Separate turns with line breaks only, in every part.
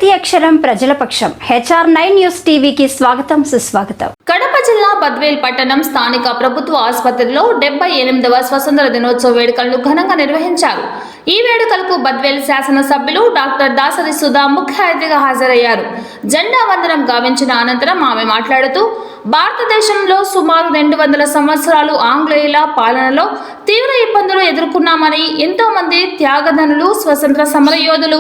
ప్రతి అక్షరం ప్రజల పక్షం. HR9 న్యూస్ టీవీకి స్వాగతం, సుస్వాగతం.
కడప జిల్లా బద్వేల్ పట్టణం స్థానిక ప్రభుత్వ ఆసుపత్రిలో 78వ స్వతంత్ర దినోత్సవ వేడుకలను ఘనంగా నిర్వహించారు. ఈ వేడుకలకు బద్వేల్ శాసనసభ్యులు డాక్టర్ దాసరి సుధా ముఖ్య అతిథిగా హాజరయ్యారు. జెండా వందనం గావించిన అనంతరం ఆమె మాట్లాడుతూ భారతదేశంలో సుమారు 200 సంవత్సరాలు ఆంగ్లేయుల పాలనలో తీవ్ర ఇబ్బందులు ఎదుర్కొన్నామని, ఎంతో మంది త్యాగధనులు, స్వతంత్ర సమరయోధులు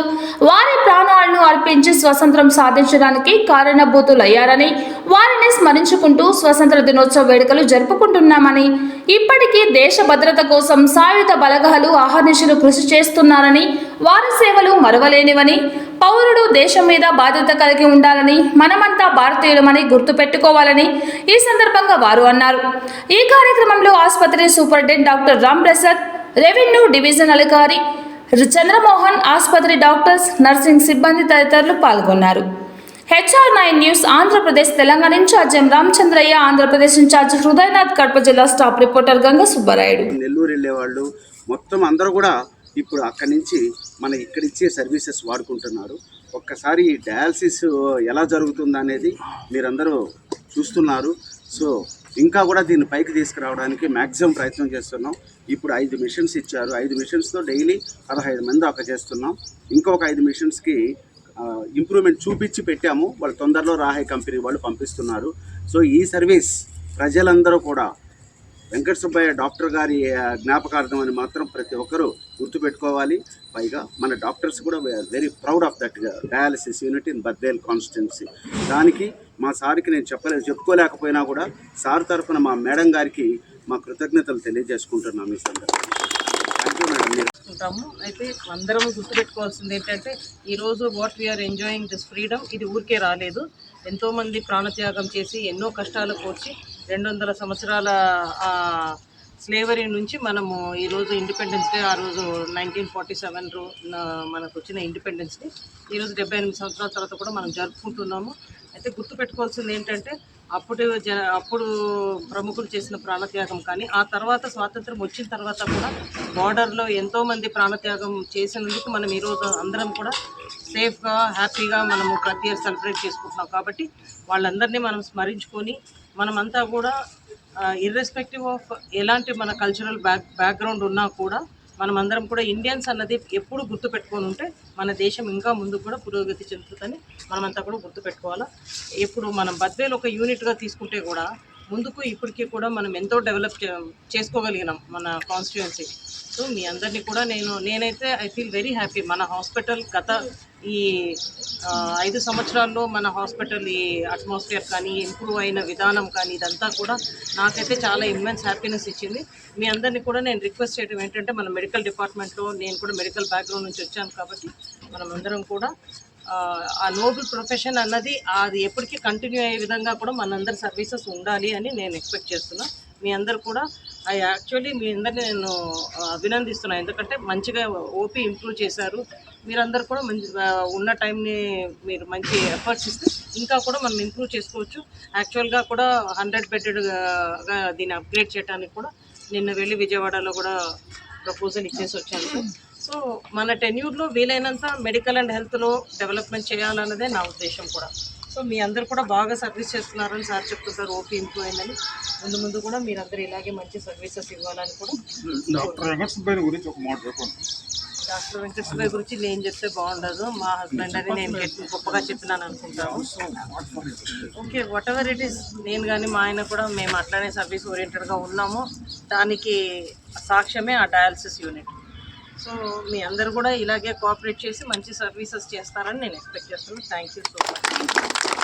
వారి ప్రాణాలను అర్పించి స్వతంత్రం సాధించడానికి కారణభూతులయ్యారని, వారిని స్మరించుకుంటూ స్వతంత్ర దినోత్సవ వేడుకలు జరుపుకుంటున్నామని, ఇప్పటికీ దేశ భద్రత కోసం సాయుధ బలగాలు అహర్నిశలు కృషి చేస్తున్నారని, వారి సేవలు మరవలేనివని, పౌరుడు దేశం మీద బాధ్యత కలిగి ఉండాలని, మనమంతా భారతీయులమని గుర్తుపెట్టుకోవాలని ఈ సందర్భంగా వారు అన్నారు. ఈ కార్యక్రమంలో ఆసుపత్రి superintendent doctor Ram Prasad, revenue division అధికారి చంద్రమోహన్, ఆసుపత్రి డాక్టర్స్, నర్సింగ్ సిబ్బంది తదితరులు పాల్గొన్నారు. HR9 news Andhra Pradesh Telangana incharge M Ramachandraiah, Andhra Pradesh incharge Hridayanath, Kadapa జిల్లా స్టాఫ్ రిపోర్టర్ గంగ సుబ్బరాయుడు.
నెల్లూరు వెళ్ళేవాళ్ళు మొత్తం అందరూ కూడా ఇప్పుడు అక్కడి నుంచి మన ఇక్కడ ఇచ్చే సర్వీసెస్ వాడుకుంటున్నారు. ఒక్కసారి ఈ డయాలసిస్ ఎలా జరుగుతుంది అనేది మీరందరూ చూస్తున్నారు. సో ఇంకా కూడా దీన్ని పైకి తీసుకురావడానికి మ్యాక్సిమం ప్రయత్నం చేస్తున్నాం. ఇప్పుడు 5 మిషన్స్ ఇచ్చారు. 5 మిషన్స్తో డైలీ 15 మంది దాకా చేస్తున్నాం. ఇంకొక 5 మిషన్స్కి ఇంప్రూవ్మెంట్ చూపించి పెట్టాము. వాళ్ళు తొందరలో రాహే కంపెనీ వాళ్ళు పంపిస్తున్నారు. సో ఈ సర్వీస్ ప్రజలందరూ కూడా వెంకట సుబ్బయ్య డాక్టర్ గారి జ్ఞాపకార్థం అని మాత్రం ప్రతి ఒక్కరూ గుర్తుపెట్టుకోవాలి. పైగా మన డాక్టర్స్ కూడా very proud of that dialysis unit in Badvel constituency. దానికి మా సార్కి నేను చెప్పుకోలేకపోయినా కూడా సార్ తరఫున మా మేడం గారికి మా కృతజ్ఞతలు తెలియజేసుకుంటున్నాం ఈ సందర్భంగా. Thank you madam.
చేసుకుంటాము. అయితే అందరం గుర్తుపెట్టుకోవాల్సింది ఏంటంటే ఈరోజు what we are enjoying this freedom, ఇది ఊరికే రాలేదు. ఎంతోమంది ప్రాణత్యాగం చేసి ఎన్నో కష్టాలు కోర్చి 200 సంవత్సరాల స్లేవరీ నుంచి మనము ఈరోజు ఇండిపెండెన్స్ డే, ఆ రోజు 1947 మనకు వచ్చిన ఇండిపెండెన్స్ డే ఈరోజు 78 సంవత్సరాల తర్వాత కూడా మనం జరుపుకుంటున్నాము. అయితే గుర్తుపెట్టుకోవాల్సింది ఏంటంటే అప్పుడు ప్రముఖులు చేసిన ప్రాణత్యాగం కానీ, ఆ తర్వాత స్వాతంత్రం వచ్చిన తర్వాత కూడా బార్డర్లో ఎంతోమంది ప్రాణత్యాగం చేసినందుకు మనం ఈరోజు అందరం కూడా సేఫ్గా, హ్యాపీగా మనము ప్రతి ఇయర్ సెలబ్రేట్ చేసుకుంటున్నాం. కాబట్టి వాళ్ళందరినీ మనం స్మరించుకొని మనమంతా కూడా ఇర్రెస్పెక్టివ్ ఆఫ్ ఎలాంటి మన కల్చరల్ బ్యాక్గ్రౌండ్ ఉన్నా కూడా మనమందరం కూడా ఇండియన్స్ అన్నది ఎప్పుడు గుర్తుపెట్టుకొని ఉంటే మన దేశం ఇంకా ముందు కూడా పురోగతి చెందుతుందని మనమంతా కూడా గుర్తుపెట్టుకోవాలా. ఇప్పుడు మనం బద్వేల్ ఒక యూనిట్గా తీసుకుంటే కూడా ముందుకు ఇప్పటికీ కూడా మనం ఎంతో డెవలప్ చేసుకోగలిగినాం మన కాన్స్టిట్యుయెన్సీ. సో మీ అందరినీ కూడా నేనైతే ఐ ఫీల్ వెరీ హ్యాపీ. మన హాస్పిటల్ గత ఈ 5 సంవత్సరాల్లో మన హాస్పిటల్ ఈ అట్మాస్ఫియర్ కానీ, ఇంప్రూవ్ అయిన విధానం కానీ, ఇదంతా కూడా నాకైతే చాలా ఇమ్మెన్స్ హ్యాపీనెస్ ఇచ్చింది. మీ అందరినీ కూడా నేను రిక్వెస్ట్ చేయడం ఏంటంటే, మన మెడికల్ డిపార్ట్మెంట్లో నేను కూడా మెడికల్ బ్యాక్గ్రౌండ్ నుంచి వచ్చాను కాబట్టి మనం అందరం కూడా ఆ నోబుల్ ప్రొఫెషన్ అన్నది అది ఎప్పటికీ కంటిన్యూ అయ్యే విధంగా కూడా మనందరి సర్వీసెస్ ఉండాలి అని నేను ఎక్స్పెక్ట్ చేస్తున్నా. మీ అందరు కూడా యాక్చువల్లీ మీ అందరినీ నేను అభినందిస్తున్నాను. ఎందుకంటే మంచిగా ఓపీ ఇంప్రూవ్ చేశారు. మీరందరూ కూడా ఉన్న టైంని మీరు మంచి ఎఫర్ట్స్ ఇస్తే ఇంకా కూడా మనం ఇంప్రూవ్ చేసుకోవచ్చు. యాక్చువల్గా కూడా 100 బెడ్డెడ్గా దీన్ని అప్గ్రేడ్ చేయడానికి కూడా నిన్న వెళ్ళి విజయవాడలో కూడా ప్రపోజల్ ఇచ్చేసి వచ్చాను. సో మన టెన్యూర్లో వీలైనంత మెడికల్ అండ్ హెల్త్లో డెవలప్మెంట్ చేయాలన్నదే నా ఉద్దేశం కూడా. సో మీ అందరు కూడా బాగా సర్వీస్ చేస్తున్నారని సార్ చెప్తుంటారు. ఓపీ ఇంప్రూవ్ అయిందని ముందు కూడా మీరందరూ ఇలాగే మంచి సర్వీసెస్ ఇవ్వాలని కూడా. డాక్టర్ వెంకట సుబ్బయ్య గురించి నేను చెప్తే బాగుండదు, మా హస్బెండ్ అని నేను గొప్పగా చెప్పినాను అనుకుంటాను. Okay, what ever it is, నేను కానీ మా ఆయన కూడా మేము అట్లానే సర్వీస్ ఓరియంటెడ్గా ఉన్నాము. దానికి సాక్ష్యమే ఆ డయాలసిస్ యూనిట్. సో మీ అందరూ కూడా ఇలాగే కోఆపరేట్ చేసి మంచి సర్వీసెస్ చేస్తారని నేను ఎక్స్పెక్ట్ చేస్తున్నాను. Thank you so much.